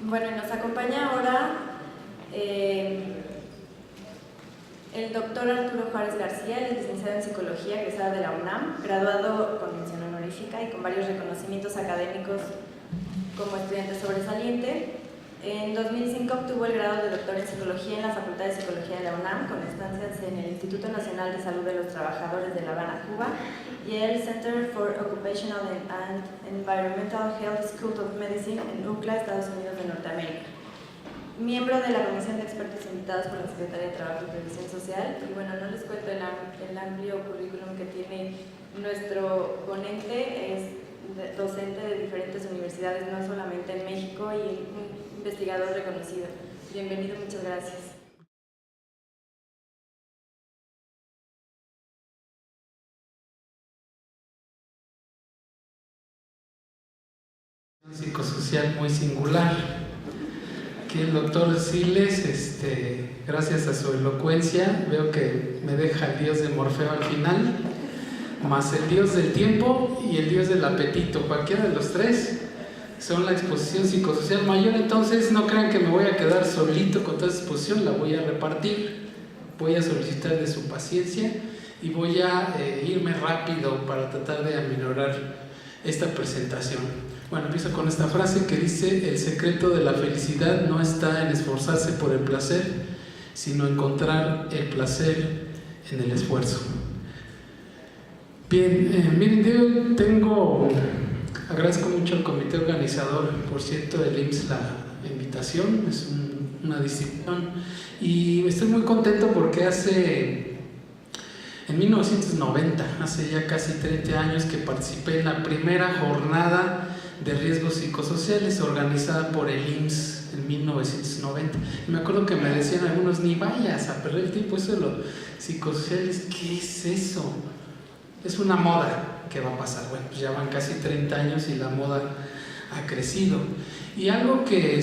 Bueno, nos acompaña ahora el doctor Arturo Juárez García, él es licenciado en Psicología, egresado de la UNAM, graduado con mención honorífica y con varios reconocimientos académicos como estudiante sobresaliente. En 2005 obtuvo el grado de doctor en Psicología en la Facultad de Psicología de la UNAM, con estancias en el Instituto Nacional de Salud de los Trabajadores de La Habana, Cuba, y el Center for Occupational and Environmental Health School of Medicine en UCLA, Estados Unidos de Norteamérica. Miembro de la Comisión de Expertos invitados por la Secretaría de Trabajo y Previsión Social. Y bueno, no les cuento el amplio currículum que tiene nuestro ponente. Es docente de diferentes universidades, no solamente en México, y un investigador reconocido. Bienvenido, muchas gracias. Psicosocial muy singular. Aquí el doctor Siles, gracias a su elocuencia, veo que me deja el dios de Morfeo al final, más el dios del tiempo y el dios del apetito. Cualquiera de los tres son la exposición psicosocial mayor. Entonces no crean que me voy a quedar solito con toda esa exposición, la voy a repartir, voy a solicitar de su paciencia y voy a irme rápido para tratar de aminorar esta presentación. Bueno, empiezo con esta frase que dice: el secreto de la felicidad no está en esforzarse por el placer, sino encontrar el placer en el esfuerzo. Bien, miren, yo agradezco mucho al comité organizador, por cierto, del IMSS la invitación, es una distinción, y estoy muy contento porque en 1990, hace ya casi 30 años, que participé en la primera jornada de riesgos psicosociales organizada por el IMSS en 1990. Y me acuerdo que me decían algunos: ni vayas a perder el tiempo, eso de los psicosociales, ¿qué es eso? Es una moda que va a pasar. Bueno, pues ya van casi 30 años y la moda ha crecido. Y algo que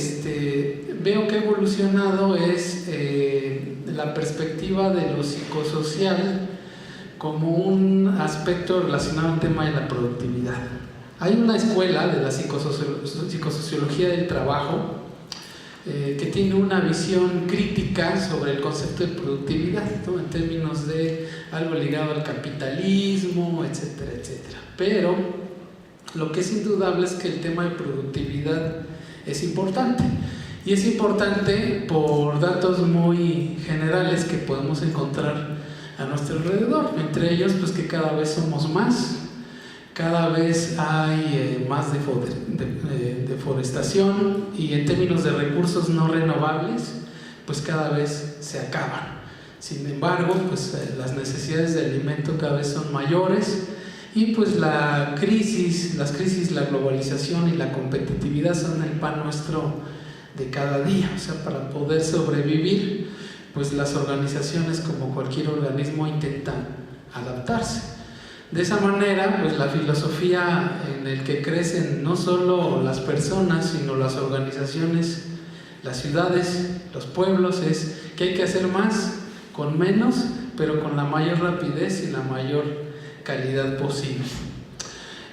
veo que ha evolucionado es la perspectiva de lo psicosocial como un aspecto relacionado al tema de la productividad. Hay una escuela de la psicosociología del trabajo que tiene una visión crítica sobre el concepto de productividad, ¿no? En términos de algo ligado al capitalismo, etcétera, etcétera. Pero lo que es indudable es que el tema de productividad es importante. Y es importante por datos muy generales que podemos encontrar a nuestro alrededor. Entre ellos, pues que cada vez somos más, cada vez hay más deforestación, y en términos de recursos no renovables, pues cada vez se acaban. Sin embargo, pues las necesidades de alimento cada vez son mayores, y pues las crisis, la globalización y la competitividad son el pan nuestro de cada día. O sea, para poder sobrevivir, pues las organizaciones, como cualquier organismo, intentan adaptarse. De esa manera, pues la filosofía en el que crecen no solo las personas, sino las organizaciones, las ciudades, los pueblos, es que hay que hacer más con menos, pero con la mayor rapidez y la mayor calidad posible.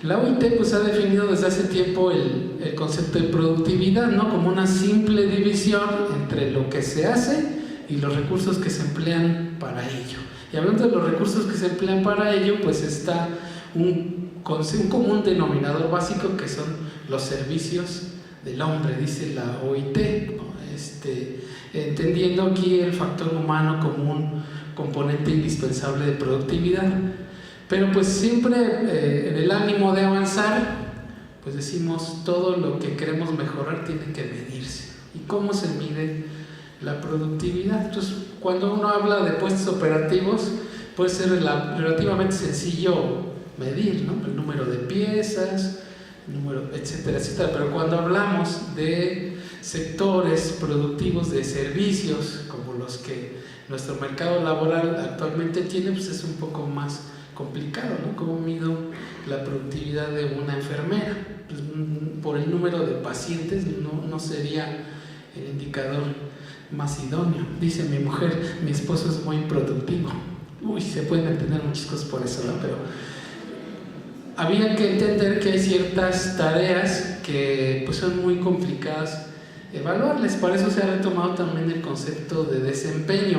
La OIT pues ha definido desde hace tiempo el concepto de productividad, ¿no? Como una simple división entre lo que se hace y los recursos que se emplean para ello. Y hablando de los recursos que se emplean para ello, pues está un común denominador básico, que son los servicios del hombre, dice la OIT, ¿no? Entendiendo aquí el factor humano como un componente indispensable de productividad. Pero pues siempre en el ánimo de avanzar, pues decimos: todo lo que queremos mejorar tiene que medirse. ¿Y cómo se mide la productividad? Entonces, cuando uno habla de puestos operativos, puede ser relativamente sencillo medir, ¿no? El número de piezas, etcétera, etcétera. Pero cuando hablamos de sectores productivos de servicios, como los que nuestro mercado laboral actualmente tiene, pues es un poco más complicado, ¿no? ¿Cómo mido la productividad de una enfermera? Pues por el número de pacientes no sería el indicador más idóneo. Dice mi mujer: mi esposo es muy productivo. Uy, se pueden entender muchas cosas por eso, ¿no? Pero había que entender que hay ciertas tareas que pues son muy complicadas evaluarles. Para eso se ha retomado también el concepto de desempeño.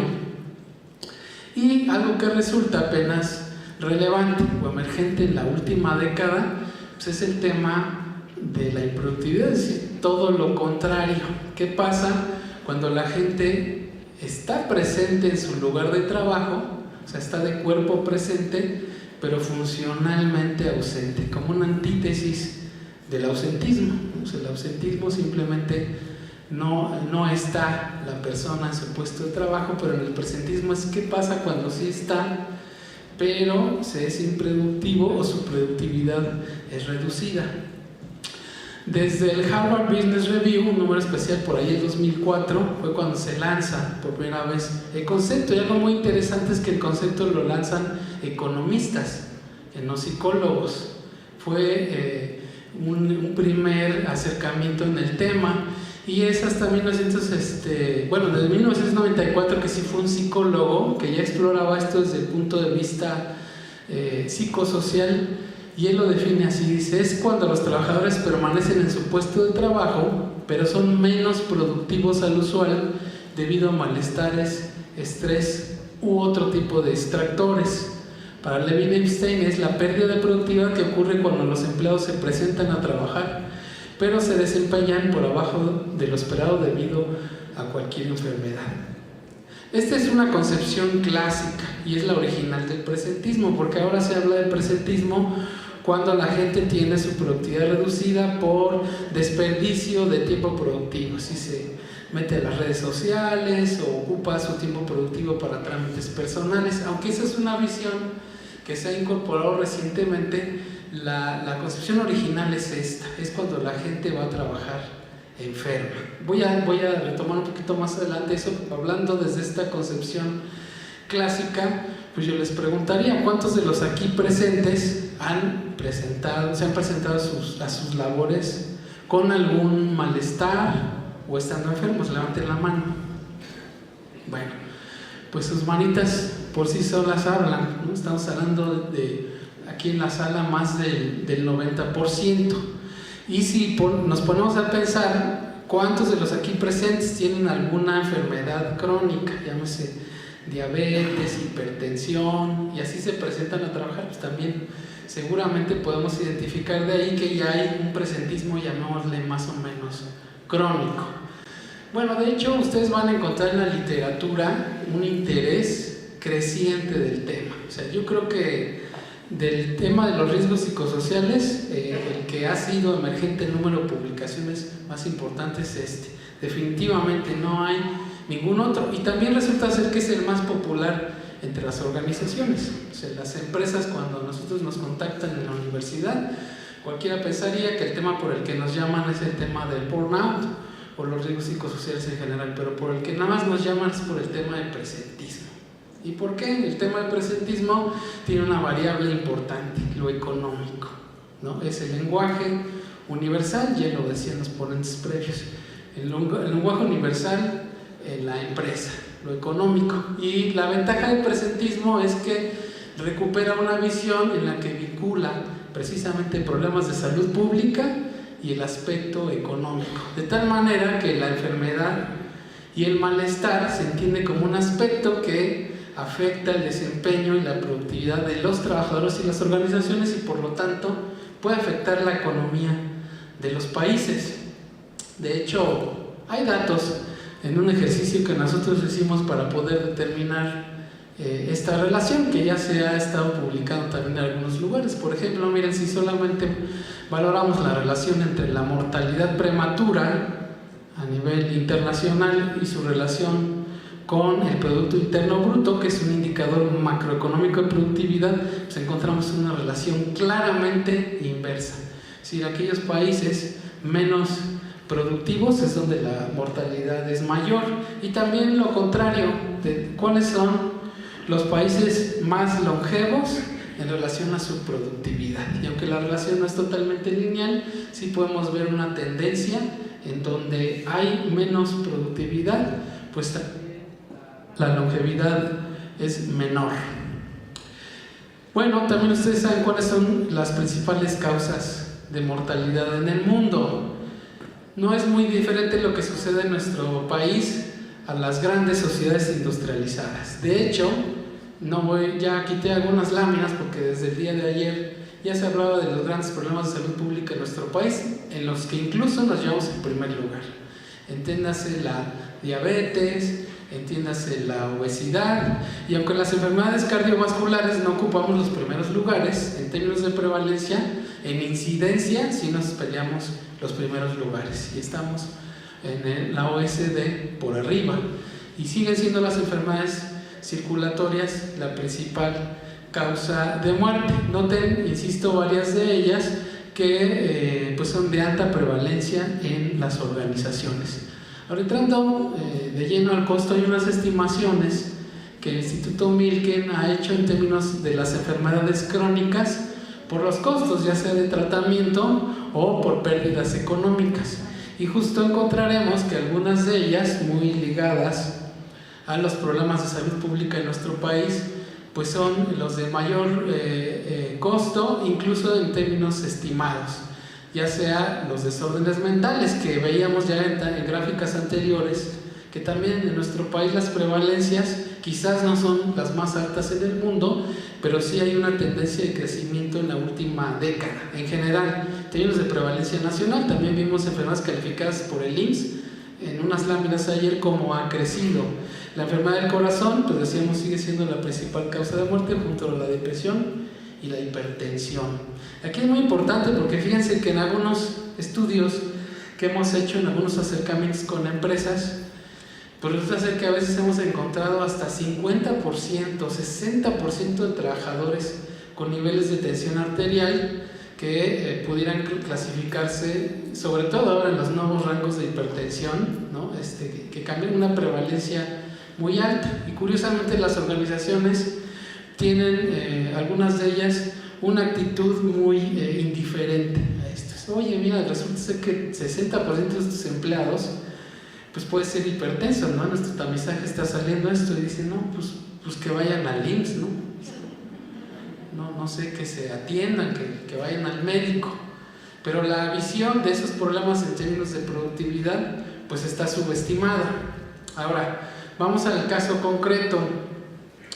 Y algo que resulta apenas relevante o emergente en la última década, pues es el tema de la improductividad, es decir, todo lo contrario. ¿Qué pasa cuando la gente está presente en su lugar de trabajo? O sea, está de cuerpo presente, pero funcionalmente ausente, como una antítesis del ausentismo. O sea, el ausentismo simplemente no está la persona en su puesto de trabajo, pero en el presentismo es qué pasa cuando sí está, pero se es improductivo o su productividad es reducida. Desde el Harvard Business Review, un número especial por ahí en 2004, fue cuando se lanza por primera vez el concepto. Y algo muy interesante es que el concepto lo lanzan economistas, no psicólogos. Fue un primer acercamiento en el tema, y es hasta desde 1994 que sí fue un psicólogo que ya exploraba esto desde el punto de vista psicosocial, y él lo define así, dice: es cuando los trabajadores permanecen en su puesto de trabajo, pero son menos productivos al usual debido a malestares, estrés u otro tipo de distractores. Para Levine-Epstein es la pérdida de productividad que ocurre cuando los empleados se presentan a trabajar, pero se desempeñan por abajo de lo esperado debido a cualquier enfermedad. Esta es una concepción clásica y es la original del presentismo, porque ahora se habla del presentismo cuando la gente tiene su productividad reducida por desperdicio de tiempo productivo, si se mete a las redes sociales o ocupa su tiempo productivo para trámites personales. Aunque esa es una visión que se ha incorporado recientemente, la concepción original es esta: es cuando la gente va a trabajar enferma. Voy a retomar un poquito más adelante eso, hablando desde esta concepción clásica. Pues yo les preguntaría, ¿cuántos de los aquí presentes se han presentado a sus labores con algún malestar o estando enfermos? Levanten la mano. Bueno, pues sus manitas por sí solas hablan, ¿no? Estamos hablando de aquí en la sala más del 90%. Y si nos ponemos a pensar, ¿cuántos de los aquí presentes tienen alguna enfermedad crónica? Llámese diabetes, hipertensión, y así se presentan a trabajar. Pues también seguramente podemos identificar de ahí que ya hay un presentismo, llamémosle más o menos crónico. Bueno, de hecho ustedes van a encontrar en la literatura un interés creciente del tema. O sea, yo creo que del tema de los riesgos psicosociales, el que ha sido emergente en número de publicaciones más importante es este. Definitivamente no hay ningún otro, y también resulta ser que es el más popular entre las organizaciones. O sea, las empresas, cuando nosotros nos contactan en la universidad, cualquiera pensaría que el tema por el que nos llaman es el tema del burnout o los riesgos psicosociales en general, pero por el que nada más nos llaman es por el tema del presentismo. ¿Y por qué? El tema del presentismo tiene una variable importante, lo económico, ¿no? Es el lenguaje universal, ya lo decían los ponentes previos, el lenguaje universal en la empresa, lo económico. Y la ventaja del presentismo es que recupera una visión en la que vincula precisamente problemas de salud pública y el aspecto económico, de tal manera que la enfermedad y el malestar se entiende como un aspecto que afecta el desempeño y la productividad de los trabajadores y las organizaciones, y por lo tanto puede afectar la economía de los países. De hecho, hay datos en un ejercicio que nosotros hicimos para poder determinar esta relación, que ya se ha estado publicando también en algunos lugares. Por ejemplo, miren, si solamente valoramos la relación entre la mortalidad prematura a nivel internacional y su relación con el Producto Interno Bruto, que es un indicador macroeconómico de productividad, pues encontramos una relación claramente inversa. Es decir, aquellos países menos productivos es donde la mortalidad es mayor, y también lo contrario, de cuáles son los países más longevos en relación a su productividad. Y aunque la relación no es totalmente lineal, sí podemos ver una tendencia en donde hay menos productividad, pues la longevidad es menor. Bueno, también ustedes saben cuáles son las principales causas de mortalidad en el mundo. no es muy diferente lo que sucede en nuestro país a las grandes sociedades industrializadas. De hecho, ya quité algunas láminas porque desde el día de ayer ya se hablaba de los grandes problemas de salud pública en nuestro país, en los que incluso nos llevamos en primer lugar. Entiéndase la diabetes, entiéndase la obesidad, y aunque las enfermedades cardiovasculares no ocupamos los primeros lugares en términos de prevalencia, en incidencia sí nos peleamos los primeros lugares y estamos en la OSD por arriba, y siguen siendo las enfermedades circulatorias la principal causa de muerte. Noten, insisto, varias de ellas que pues son de alta prevalencia en las organizaciones. Ahora, entrando de lleno al costo, hay unas estimaciones que el Instituto Milken ha hecho en términos de las enfermedades crónicas por los costos, ya sea de tratamiento o por pérdidas económicas. Y justo encontraremos que algunas de ellas, muy ligadas a los problemas de salud pública en nuestro país, pues son los de mayor costo, incluso en términos estimados, ya sea los desórdenes mentales que veíamos ya en gráficas anteriores, que también en nuestro país las prevalencias quizás no son las más altas en el mundo, pero sí hay una tendencia de crecimiento en la última década. En general, en términos de prevalencia nacional, también vimos enfermedades calificadas por el IMSS en unas láminas ayer cómo ha crecido. La enfermedad del corazón, pues decíamos, sigue siendo la principal causa de muerte junto a la depresión y la hipertensión. Aquí es muy importante porque fíjense que en algunos estudios que hemos hecho, en algunos acercamientos con empresas, pues resulta ser que a veces hemos encontrado hasta 50%, 60% de trabajadores con niveles de tensión arterial que pudieran clasificarse, sobre todo ahora en los nuevos rangos de hipertensión, ¿no? Que cambian una prevalencia muy alta. Y curiosamente las organizaciones tienen, algunas de ellas, una actitud muy indiferente a esto. Oye, mira, resulta ser que 60% de estos empleados pues puede ser hipertenso, ¿no? En nuestro tamizaje está saliendo esto, y dicen, no, pues que vayan al IMSS, ¿no? No sé, que se atiendan, que vayan al médico. Pero la visión de esos problemas en términos de productividad pues está subestimada. Ahora, vamos al caso concreto.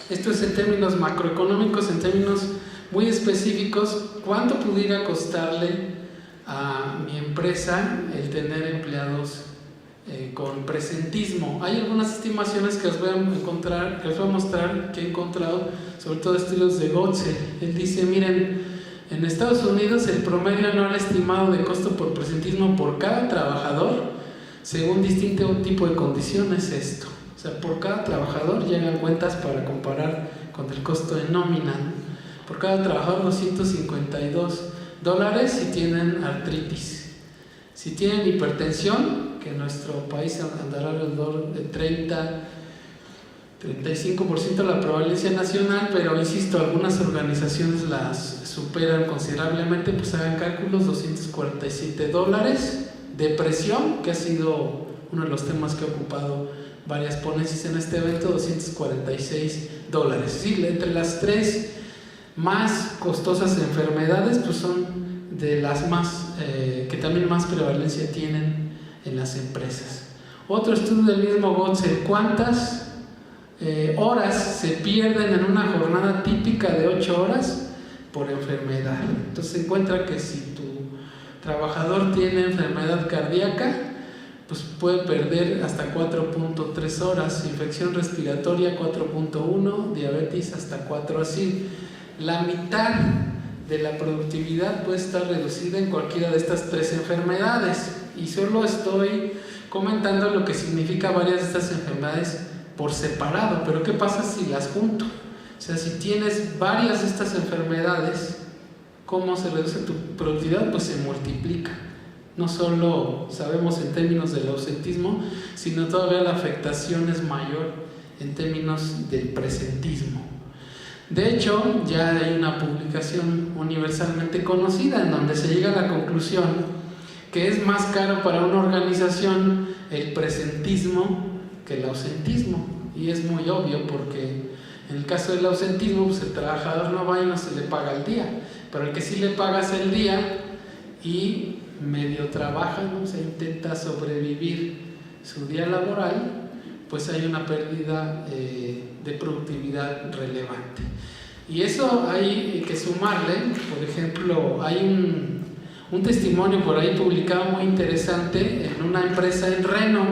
Esto es en términos macroeconómicos, en términos muy específicos. ¿Cuánto pudiera costarle a mi empresa el tener empleados con presentismo? Hay algunas estimaciones que os voy a mostrar, que he encontrado, sobre todo estudios de Gotzel. Él dice, miren, en Estados Unidos el promedio anual estimado de costo por presentismo por cada trabajador, según distinto tipo de condiciones, es esto. O sea, por cada trabajador llegan cuentas para comparar con el costo de nómina. Por cada trabajador $252 si tienen artritis. Si tienen hipertensión, que en nuestro país andará alrededor de 35% la prevalencia nacional, pero insisto, algunas organizaciones las superan considerablemente, pues hagan cálculos, $247. Depresión, que ha sido uno de los temas que ha ocupado varias ponencias en este evento, $246. Es decir, entre las tres más costosas enfermedades, pues son de las más que también más prevalencia tienen en las empresas. Otro estudio del mismo Gotzel, ¿cuántas horas se pierden en una jornada típica de 8 horas por enfermedad? Entonces se encuentra que si tu trabajador tiene enfermedad cardíaca, pues puede perder hasta 4.3 horas, infección respiratoria 4.1, diabetes hasta 4, así. La mitad de la productividad puede estar reducida en cualquiera de estas tres enfermedades, y solo estoy comentando lo que significa varias de estas enfermedades por separado. Pero ¿qué pasa si las junto? O sea, si tienes varias de estas enfermedades, ¿cómo se reduce tu productividad? Pues se multiplica. No solo sabemos en términos del ausentismo, sino todavía la afectación es mayor en términos del presentismo. De hecho, ya hay una publicación universalmente conocida en donde se llega a la conclusión que es más caro para una organización el presentismo que el ausentismo. Y es muy obvio porque en el caso del ausentismo, pues el trabajador no va y no se le paga el día, pero el que sí le pagas el día y medio trabaja, ¿no? Se intenta sobrevivir su día laboral, pues hay una pérdida de productividad relevante. Y eso hay que sumarle, por ejemplo, hay un testimonio por ahí publicado muy interesante en una empresa en Reno,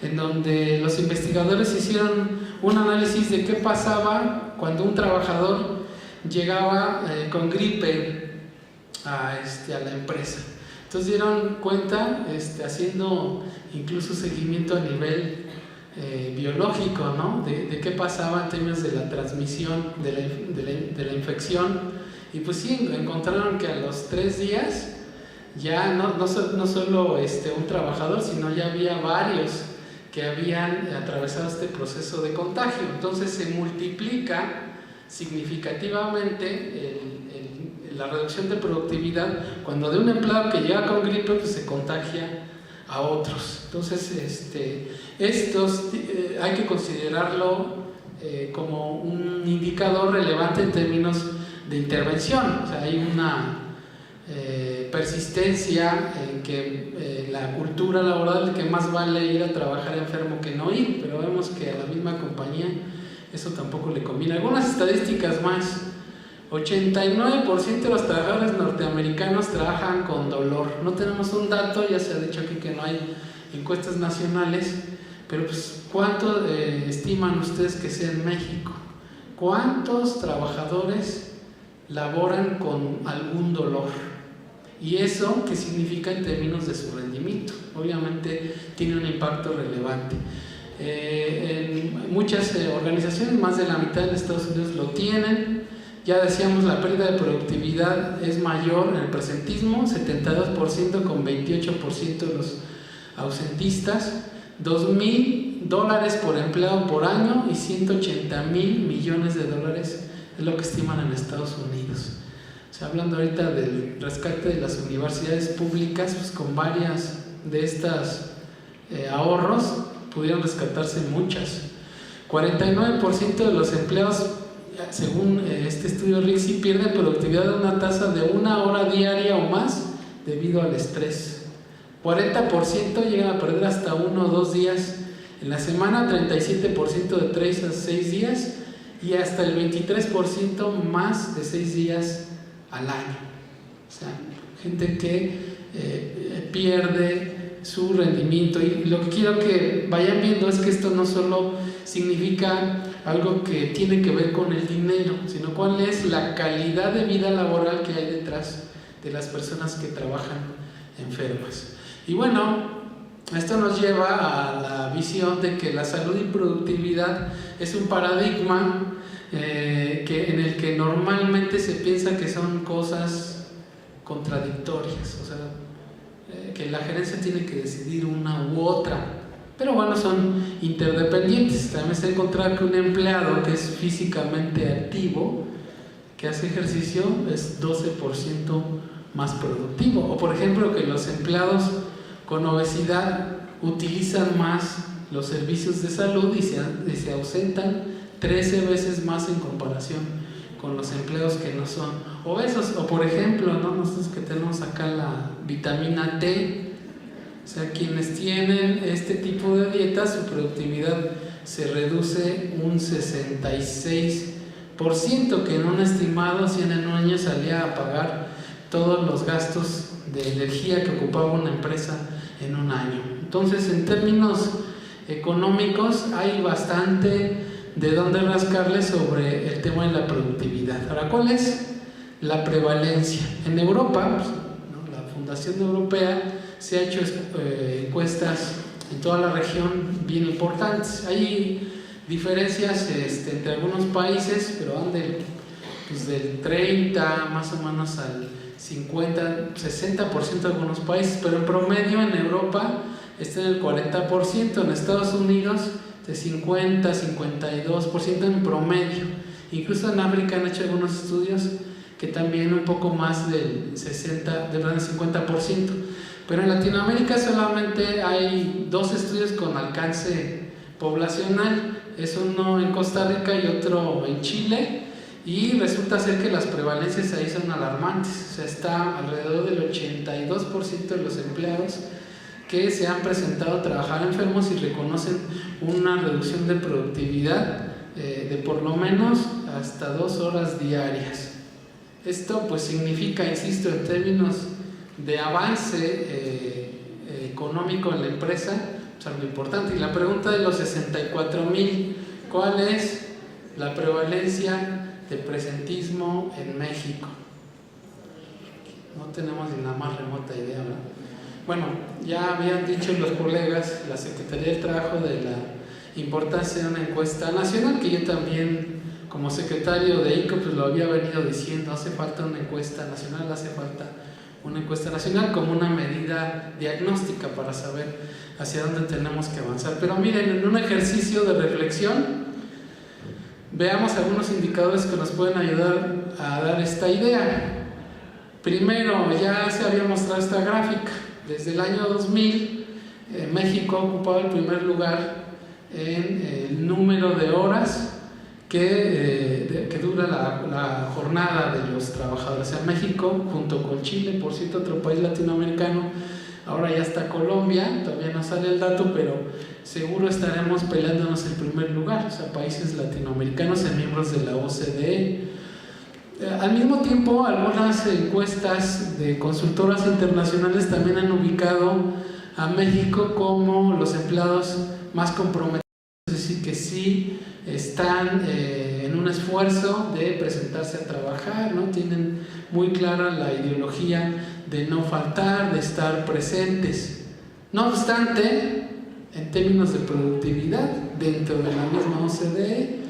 en donde los investigadores hicieron un análisis de qué pasaba cuando un trabajador llegaba con gripe a la empresa. Entonces dieron cuenta, haciendo incluso seguimiento a nivel biológico, ¿no? de qué pasaba en términos de la transmisión de la infección. Y pues sí, encontraron que a los 3 días ya no solo un trabajador, sino ya había varios que habían atravesado este proceso de contagio. Entonces se multiplica significativamente la reducción de productividad cuando de un empleado que llega con gripe pues se contagia a otros. Entonces hay que considerarlo como un indicador relevante en términos de intervención. O sea, hay una persistencia en que la cultura laboral, que más vale ir a trabajar enfermo que no ir, pero vemos que a la misma compañía eso tampoco le conviene. Algunas estadísticas más: 89% de los trabajadores norteamericanos trabajan con dolor. No tenemos un dato, ya se ha dicho aquí que no hay encuestas nacionales, pero pues ¿cuánto estiman ustedes que sea en México? ¿Cuántos trabajadores laboran con algún dolor? ¿Y eso qué significa en términos de su rendimiento? Obviamente tiene un impacto relevante. En muchas organizaciones, más de la mitad de Estados Unidos lo tienen. Ya decíamos, la pérdida de productividad es mayor en el presentismo, 72% con 28% de los ausentistas, $2,000 por empleado por año y 180,000 millones de dólares es lo que estiman en Estados Unidos. O sea, hablando ahorita del rescate de las universidades públicas, pues con varias de estas ahorros pudieron rescatarse muchas. 49% de los empleados, según este estudio RIXI, pierden productividad a una tasa de 1 hora diaria o más debido al estrés. 40% llegan a perder hasta 1 o 2 días en la semana, 37% de 3 a 6 días y hasta el 23% más de 6 días al año. O sea, gente que pierde su rendimiento. Y lo que quiero que vayan viendo es que esto no solo significa algo que tiene que ver con el dinero, sino cuál es la calidad de vida laboral que hay detrás de las personas que trabajan enfermas. Y bueno, esto nos lleva a la visión de que la salud y productividad es un paradigma en el que normalmente se piensa que son cosas contradictorias, o sea, que la gerencia tiene que decidir una u otra, pero bueno, son interdependientes. También se encuentra que un empleado que es físicamente activo, que hace ejercicio, es 12% más productivo, o por ejemplo que los empleados con obesidad utilizan más los servicios de salud y se ausentan 13 veces más en comparación con los empleados que no son obesos. O por ejemplo, ¿no? Nosotros que tenemos acá la vitamina T, o sea, quienes tienen este tipo de dieta, su productividad se reduce un 66%, que en un estimado 100 en un año salía a pagar todos los gastos de energía que ocupaba una empresa en un año. Entonces, en términos económicos, hay bastante de dónde rascarle sobre el tema de la productividad. Ahora, ¿cuál es la prevalencia? En Europa, pues, ¿no? La Fundación Europea se ha hecho encuestas en toda la región bien importantes. Hay diferencias entre algunos países, pero van del 30 más o menos al 50, 60% de algunos países, pero en promedio en Europa está en el 40%, en Estados Unidos de 50, 52% en promedio. Incluso en África han hecho algunos estudios que también un poco más del 50%. Pero en Latinoamérica solamente hay 2 estudios con alcance poblacional. Es uno en Costa Rica y otro en Chile. y resulta ser que las prevalencias ahí son alarmantes. O sea, está alrededor del 82% de los empleados que se han presentado a trabajar enfermos y reconocen una reducción de productividad de por lo menos hasta 2 horas diarias. Esto pues significa, insisto, en términos de avance económico en la empresa, pues algo importante. Y la pregunta de los 64,000, ¿cuál es la prevalencia de presentismo en México? No tenemos ni la más remota idea, ¿verdad? Bueno, ya habían dicho los colegas, la Secretaría del Trabajo, de la importancia de una encuesta nacional, que yo también, como secretario de ICO, pues lo había venido diciendo: hace falta una encuesta nacional, hace falta una encuesta nacional como una medida diagnóstica para saber hacia dónde tenemos que avanzar. Pero miren, en un ejercicio de reflexión, veamos algunos indicadores que nos pueden ayudar a dar esta idea. Primero, ya se había mostrado esta gráfica. Desde el año 2000, México ha ocupado el primer lugar en el número de horas que dura la jornada de los trabajadores. O sea, México, junto con Chile, por cierto, otro país latinoamericano, ahora ya está Colombia, todavía no sale el dato, pero seguro estaremos peleándonos el primer lugar. O sea, países latinoamericanos y miembros de la OCDE. Al mismo tiempo, algunas encuestas de consultoras internacionales también han ubicado a México como los empleados más comprometidos, es decir, que sí están en un esfuerzo de presentarse a trabajar, ¿no? Tienen muy clara la ideología de no faltar, de estar presentes. No obstante, en términos de productividad, dentro de la misma OCDE,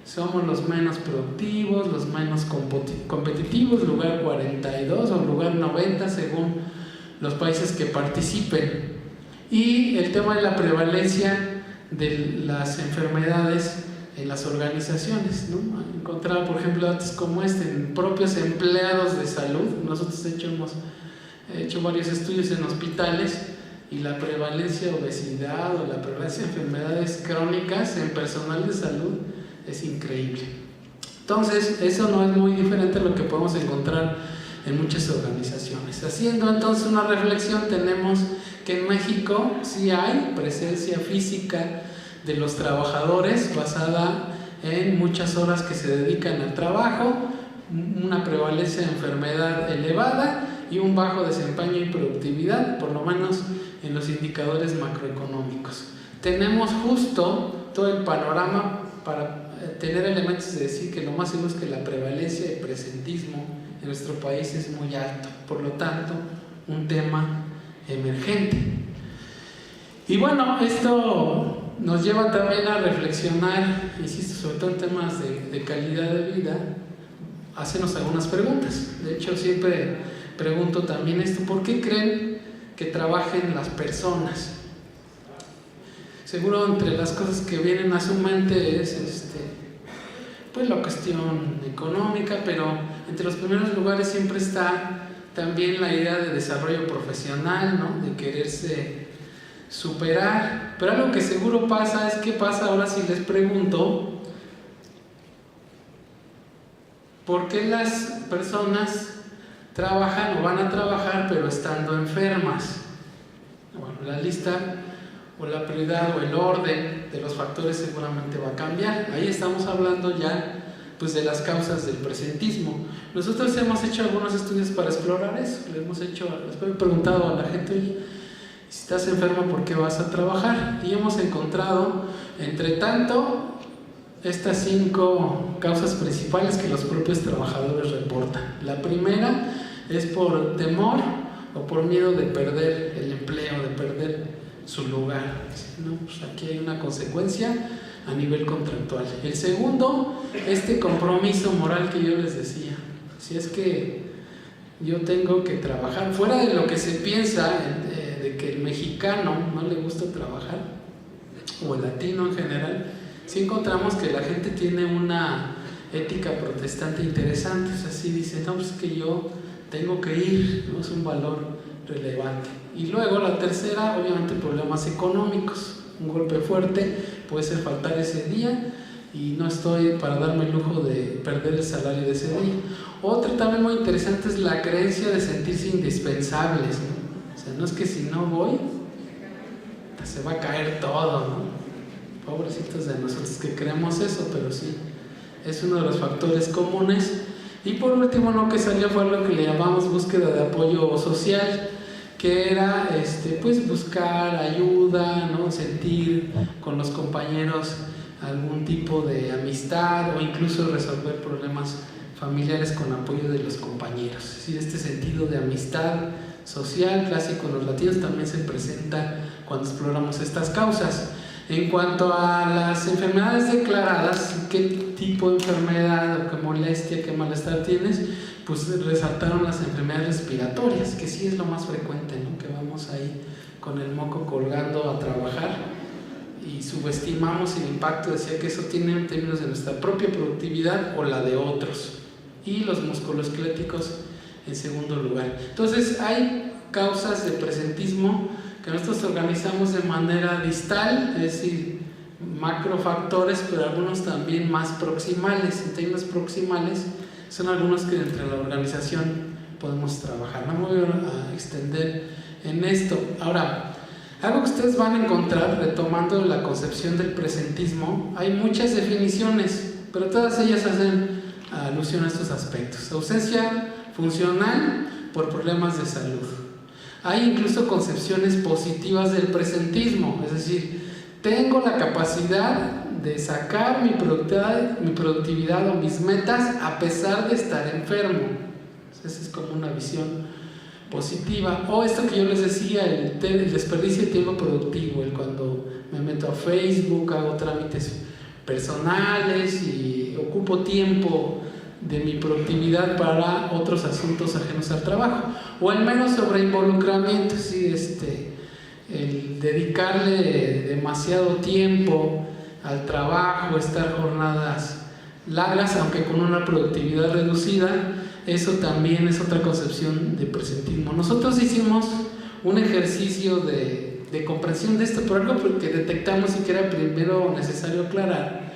somos los menos productivos, los menos competitivos, lugar 42 o lugar 90 según los países que participen. Y el tema de la prevalencia de las enfermedades en las organizaciones, ¿no? Han encontrado, por ejemplo, datos como este en propios empleados de salud. Nosotros de hecho hemos hecho varios estudios en hospitales, y la prevalencia de obesidad o la prevalencia de enfermedades crónicas en personal de salud es increíble. Entonces, eso no es muy diferente a lo que podemos encontrar en muchas organizaciones. Haciendo entonces una reflexión, tenemos que en México sí hay presencia física de los trabajadores basada en muchas horas que se dedican al trabajo, una prevalencia de enfermedad elevada y un bajo desempeño y productividad, por lo menos en los indicadores macroeconómicos. Tenemos justo todo el panorama para tener elementos de decir que lo más seguro es que la prevalencia de presentismo en nuestro país es muy alto, por lo tanto, un tema emergente. Y bueno, esto nos lleva también a reflexionar, insisto, sobre todo en temas de calidad de vida, hacernos algunas preguntas. De hecho, siempre pregunto también esto: ¿por qué creen que trabajen las personas? Seguro entre las cosas que vienen a su mente es pues la cuestión económica, pero entre los primeros lugares siempre está también la idea de desarrollo profesional, ¿no? De quererse superar. Pero algo que seguro pasa es: ¿qué pasa ahora si les pregunto por qué las personas trabajan o van a trabajar pero estando enfermas? Bueno, la lista o la prioridad o el orden de los factores seguramente va a cambiar. Ahí estamos hablando ya pues de las causas del presentismo. Nosotros hemos hecho algunos estudios para explorar eso. Les he preguntado a la gente: oye, si estás enfermo, ¿por qué vas a trabajar? Y hemos encontrado, entre tanto, estas 5 causas principales que los propios trabajadores reportan. La primera es por temor o por miedo de perder el empleo, de perder su lugar, ¿no? Pues aquí hay una consecuencia a nivel contractual. El segundo, este compromiso moral que yo les decía. Si es que yo tengo que trabajar, fuera de lo que se piensa de que el mexicano no le gusta trabajar, o el latino en general, sí encontramos que la gente tiene una ética protestante interesante. O sea, sí dice: no, pues es que yo tengo que ir, ¿no? Es un valor relevante. Y luego la tercera, obviamente, problemas económicos. Un golpe fuerte puede ser faltar ese día, y no estoy para darme el lujo de perder el salario de ese día. Otra también muy interesante es la creencia de sentirse indispensables, ¿no? O sea, no es que si no voy, se va a caer todo, ¿no? Pobrecitos de nosotros que creemos eso, pero sí, es uno de los factores comunes. Y por último, lo que salió fue lo que le llamamos búsqueda de apoyo social, que era pues buscar ayuda, ¿no? Sentir con los compañeros algún tipo de amistad o incluso resolver problemas familiares con apoyo de los compañeros. Es decir, este sentido de amistad social clásico en los latinos también se presenta cuando exploramos estas causas. En cuanto a las enfermedades declaradas, qué tipo de enfermedad o qué molestia, qué malestar tienes, pues resaltaron las enfermedades respiratorias, que sí es lo más frecuente, ¿no? Que vamos ahí con el moco colgando a trabajar y subestimamos el impacto, decía que eso tiene en términos de nuestra propia productividad o la de otros, y los musculoesqueléticos en segundo lugar. Entonces hay causas de presentismo que nosotros organizamos de manera distal, es decir, macrofactores, pero algunos también más proximales. En términos proximales son algunos que entre la organización podemos trabajar. No me voy a extender en esto. Ahora, algo que ustedes van a encontrar retomando la concepción del presentismo, hay muchas definiciones, pero todas ellas hacen alusión a estos aspectos. Ausencia funcional por problemas de salud. Hay incluso concepciones positivas del presentismo, es decir, tengo la capacidad de sacar mi productividad o mis metas a pesar de estar enfermo. Esa es como una visión positiva. O esto que yo les decía, el desperdicio de tiempo productivo, el cuando me meto a Facebook, hago trámites personales y ocupo tiempo de mi productividad para otros asuntos ajenos al trabajo, o al menos sobre involucramiento, ¿sí? El dedicarle demasiado tiempo al trabajo, estar jornadas largas, aunque con una productividad reducida, eso también es otra concepción de presentismo. Nosotros hicimos un ejercicio de comprensión de esto, por algo que detectamos y que era primero necesario aclarar,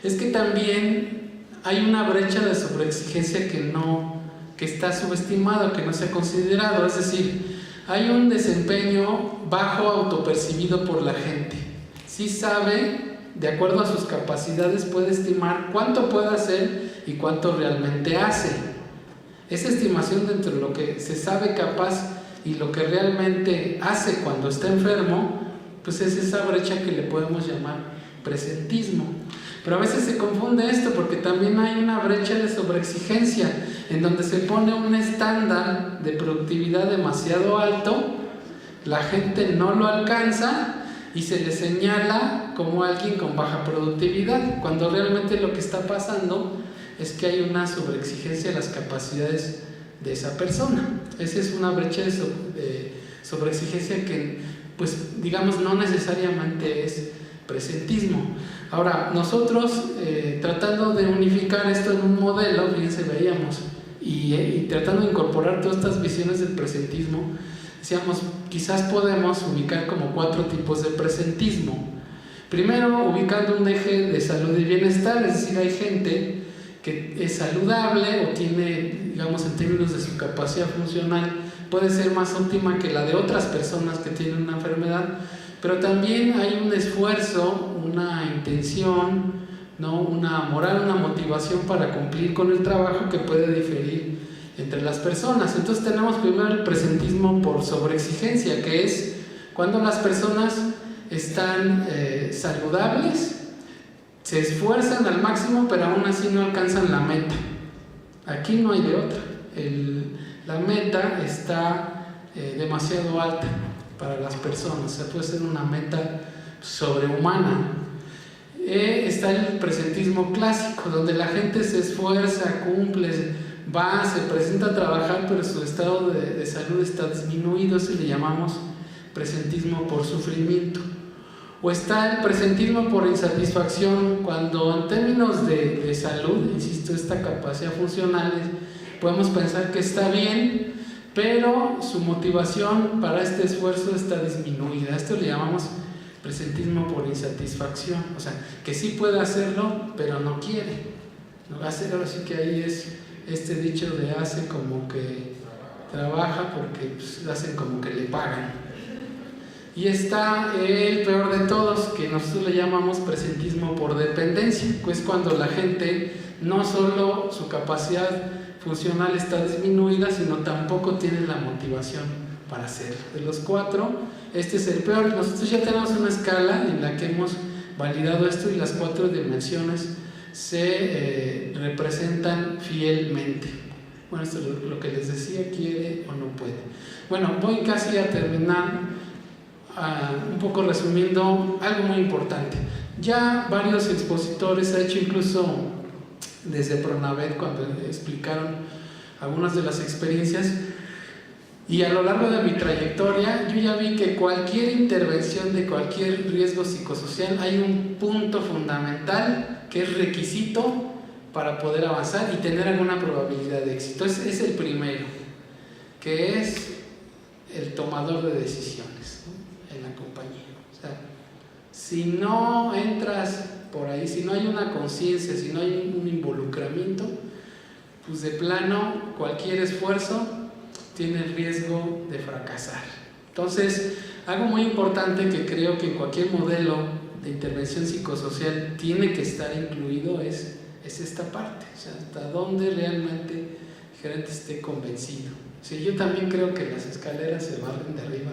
es que también hay una brecha de sobreexigencia que está subestimado, que no se ha considerado. Es decir, hay un desempeño bajo autopercibido por la gente. Sí sabe, de acuerdo a sus capacidades, puede estimar cuánto puede hacer y cuánto realmente hace. Esa estimación dentro de lo que se sabe capaz y lo que realmente hace cuando está enfermo, pues es esa brecha que le podemos llamar presentismo. Pero a veces se confunde esto porque también hay una brecha de sobreexigencia en donde se pone un estándar de productividad demasiado alto, la gente no lo alcanza y se le señala como alguien con baja productividad, cuando realmente lo que está pasando es que hay una sobreexigencia de las capacidades de esa persona. Esa es una brecha de sobreexigencia que, pues, digamos, no necesariamente es presentismo. Ahora, nosotros tratando de unificar esto en un modelo, fíjense, veíamos, y tratando de incorporar todas estas visiones del presentismo, decíamos, quizás podemos ubicar como 4 tipos de presentismo. Primero, ubicando un eje de salud y bienestar, es decir, hay gente que es saludable o tiene, digamos, en términos de su capacidad funcional, puede ser más óptima que la de otras personas que tienen una enfermedad, pero también hay un esfuerzo, una intención, ¿no? Una moral, una motivación para cumplir con el trabajo que puede diferir entre las personas. Entonces tenemos primero el presentismo por sobreexigencia, que es cuando las personas están saludables, se esfuerzan al máximo, pero aún así no alcanzan la meta. Aquí no hay de otra. La meta está demasiado alta para las personas, o sea, puede ser una meta sobrehumana. Está el presentismo clásico, donde la gente se esfuerza, cumple, va, se presenta a trabajar, pero su estado de salud está disminuido. Eso le llamamos presentismo por sufrimiento. O está el presentismo por insatisfacción, cuando en términos de salud, insisto, esta capacidad funcional, podemos pensar que está bien, pero su motivación para este esfuerzo está disminuida. Esto le llamamos presentismo por insatisfacción, o sea, que sí puede hacerlo, pero no quiere, ¿no? Ahora sí que ahí es este dicho de hace como que trabaja porque pues, hacen como que le pagan. Y está el peor de todos, que nosotros le llamamos presentismo por dependencia, pues cuando la gente no solo su capacidad funcional está disminuida, sino tampoco tiene la motivación para hacerlo. De los 4, este es el peor. Nosotros ya tenemos una escala en la que hemos validado esto y las 4 dimensiones se representan fielmente. Bueno, esto es lo que les decía, quiere o no puede. Bueno, voy casi a terminar, un poco resumiendo algo muy importante. Ya varios expositores, ha hecho incluso desde Pronavet cuando explicaron algunas de las experiencias, y a lo largo de mi trayectoria yo ya vi que cualquier intervención de cualquier riesgo psicosocial hay un punto fundamental que es requisito para poder avanzar y tener alguna probabilidad de éxito. Es el primero, que es el tomador de decisiones, ¿no? En la compañía. O sea, si no entras por ahí, si no hay una conciencia, si no hay un involucramiento, pues de plano cualquier esfuerzo tiene el riesgo de fracasar. Entonces, algo muy importante que creo que en cualquier modelo de intervención psicosocial tiene que estar incluido es esta parte, o sea, hasta dónde realmente el gerente esté convencido. Sí, yo también creo que las escaleras se barren de arriba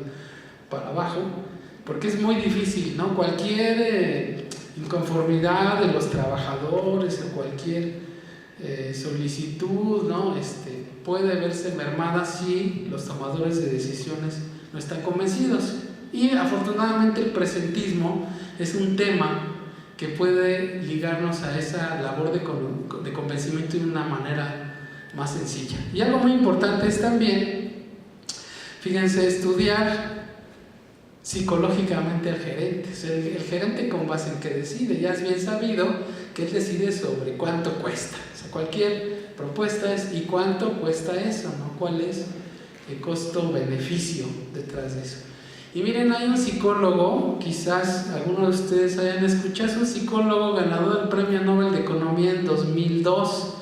para abajo, porque es muy difícil, ¿no? Cualquier inconformidad de los trabajadores o cualquier solicitud, ¿no? Puede verse mermada si los tomadores de decisiones no están convencidos. Y afortunadamente el presentismo es un tema que puede ligarnos a esa labor de convencimiento de una manera más sencilla. Y algo muy importante es también, fíjense, estudiar psicológicamente al gerente. O sea, el gerente con base en que decide, ya es bien sabido que él decide sobre cuánto cuesta. O sea, cualquier propuesta es ¿y cuánto cuesta eso? ¿No? ¿Cuál es el costo-beneficio detrás de eso? Y miren, hay un psicólogo, quizás algunos de ustedes hayan escuchado, es un psicólogo ganador del Premio Nobel de Economía en 2002,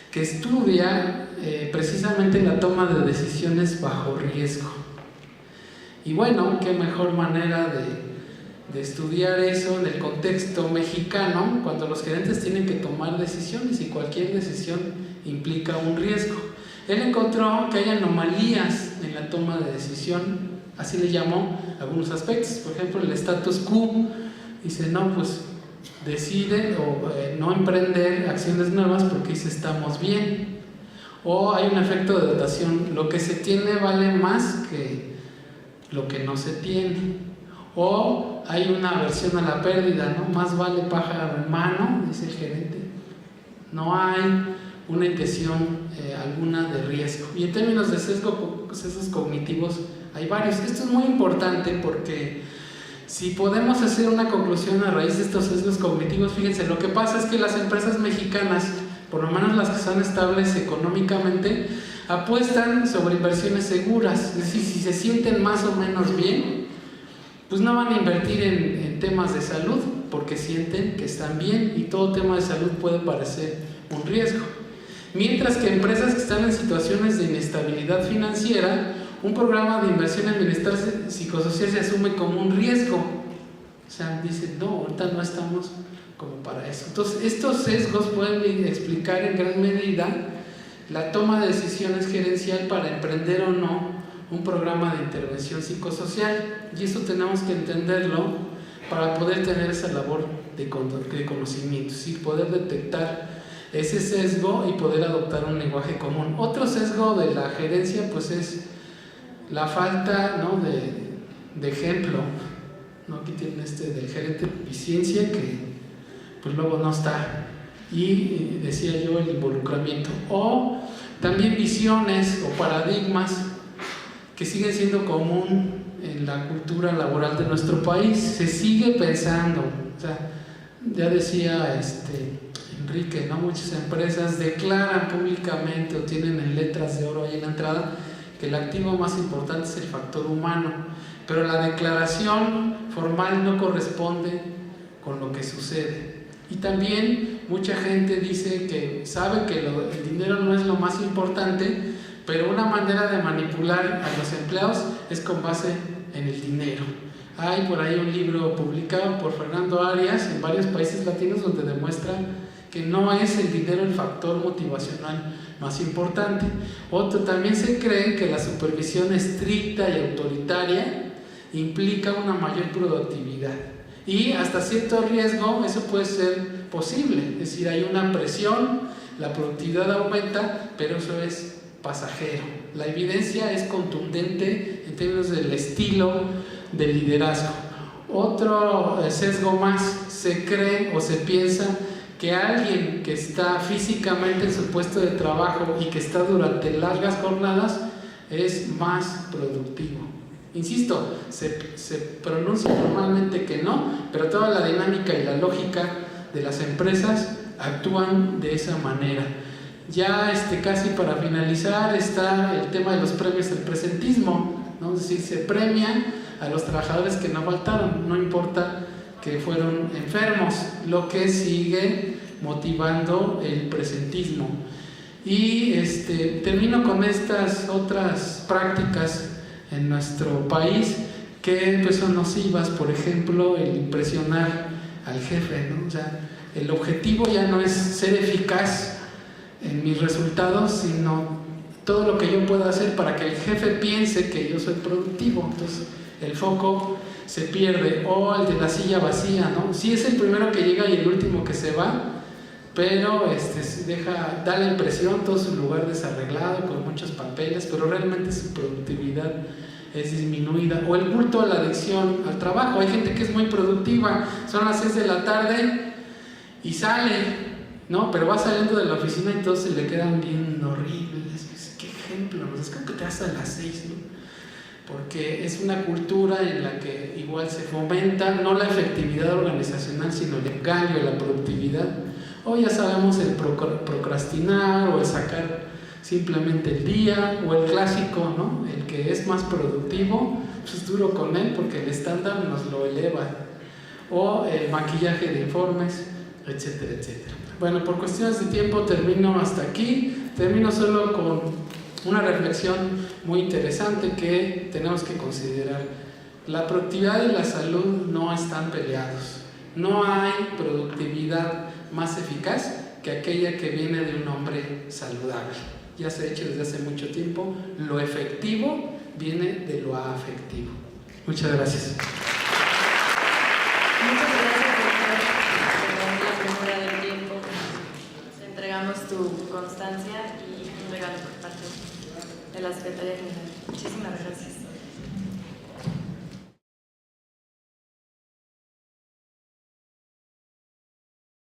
que estudia precisamente la toma de decisiones bajo riesgo. Y bueno, qué mejor manera de estudiar eso en el contexto mexicano, cuando los gerentes tienen que tomar decisiones y cualquier decisión implica un riesgo. Él encontró que hay anomalías en la toma de decisión, así le llamó algunos aspectos. Por ejemplo, el status quo, dice, no, pues decide no emprender acciones nuevas porque dice estamos bien. O hay un efecto de dotación, lo que se tiene vale más que lo que no se tiene. O hay una aversión a la pérdida, ¿no? Más vale pájaro en mano, dice el gerente. No hay una intención alguna de riesgo. Y en términos de sesgos cognitivos hay varios. Esto es muy importante porque si podemos hacer una conclusión a raíz de estos sesgos cognitivos, fíjense, lo que pasa es que las empresas mexicanas, por lo menos las que son estables económicamente, apuestan sobre inversiones seguras. Es decir, si se sienten más o menos bien, pues no van a invertir en temas de salud porque sienten que están bien y todo tema de salud puede parecer un riesgo. Mientras que empresas que están en situaciones de inestabilidad financiera, un programa de inversión en bienestar psicosocial se asume como un riesgo. O sea, dicen, no, ahorita no estamos como para eso. Entonces, estos sesgos pueden explicar en gran medida la toma de decisiones gerencial para emprender o no un programa de intervención psicosocial. Y eso tenemos que entenderlo para poder tener esa labor de conocimiento, ¿sí? Poder detectar ese sesgo y poder adoptar un lenguaje común. Otro sesgo de la gerencia pues es la falta, ¿no? de ejemplo, ¿no? Aquí tienen del gerente de eficiencia que pues luego no está, y decía yo el involucramiento, o también visiones o paradigmas que siguen siendo común en la cultura laboral de nuestro país. Se sigue pensando, o sea, ya decía Enrique, ¿no? Muchas empresas declaran públicamente o tienen en letras de oro ahí en la entrada que el activo más importante es el factor humano, pero la declaración formal no corresponde con lo que sucede. Y también mucha gente dice que sabe que el dinero no es lo más importante, pero una manera de manipular a los empleados es con base en el dinero. Hay por ahí un libro publicado por Fernando Arias en varios países latinos donde demuestra que no es el dinero el factor motivacional más importante. Otro, también se cree que la supervisión estricta y autoritaria implica una mayor productividad. Y hasta cierto riesgo eso puede ser posible, es decir, hay una presión, la productividad aumenta, pero eso es pasajero. La evidencia es contundente en términos del estilo de liderazgo. Otro sesgo más, se cree o se piensa que alguien que está físicamente en su puesto de trabajo y que está durante largas jornadas es más productivo. Insisto, se pronuncia normalmente que no, pero toda la dinámica y la lógica de las empresas actúan de esa manera. Ya casi para finalizar está el tema de los premios del presentismo, ¿no? Es decir, se premia a los trabajadores que no faltaron, no importa que fueron enfermos, lo que sigue motivando el presentismo. Y termino con estas otras prácticas en nuestro país que pues son nocivas. Por ejemplo, el impresionar al jefe, ¿no? O sea, el objetivo ya no es ser eficaz en mis resultados, sino todo lo que yo pueda hacer para que el jefe piense que yo soy productivo. Entonces el foco se pierde. O el de la silla vacía, ¿no? Sí, es el primero que llega y el último que se va, pero da la impresión todo su lugar desarreglado con muchos papeles, pero realmente su productividad es disminuida. O el culto a la adicción al trabajo. Hay gente que es muy productiva, son las 6 de la tarde y sale, ¿no? Pero va saliendo de la oficina y todos se le quedan bien horribles. ¿Qué ejemplo? Es como que te vas a las 6, ¿no? Porque es una cultura en la que igual se fomenta no la efectividad organizacional, sino el engaño, la productividad. O ya sabemos el procrastinar o el sacar simplemente el día, o el clásico, ¿no? El que es más productivo, pues es duro con él porque el estándar nos lo eleva. O el maquillaje de informes, etcétera, etcétera. Bueno, por cuestiones de tiempo termino hasta aquí. Termino solo con una reflexión muy interesante que tenemos que considerar. La productividad y la salud no están peleados. No hay productividad más eficaz que aquella que viene de un hombre saludable. Ya se ha hecho desde hace mucho tiempo. Lo efectivo viene de lo afectivo. Muchas gracias. Muchas gracias, doctor, por la premura del tiempo. Te entregamos tu constancia y un regalo por parte de la Secretaría General. Muchísimas gracias.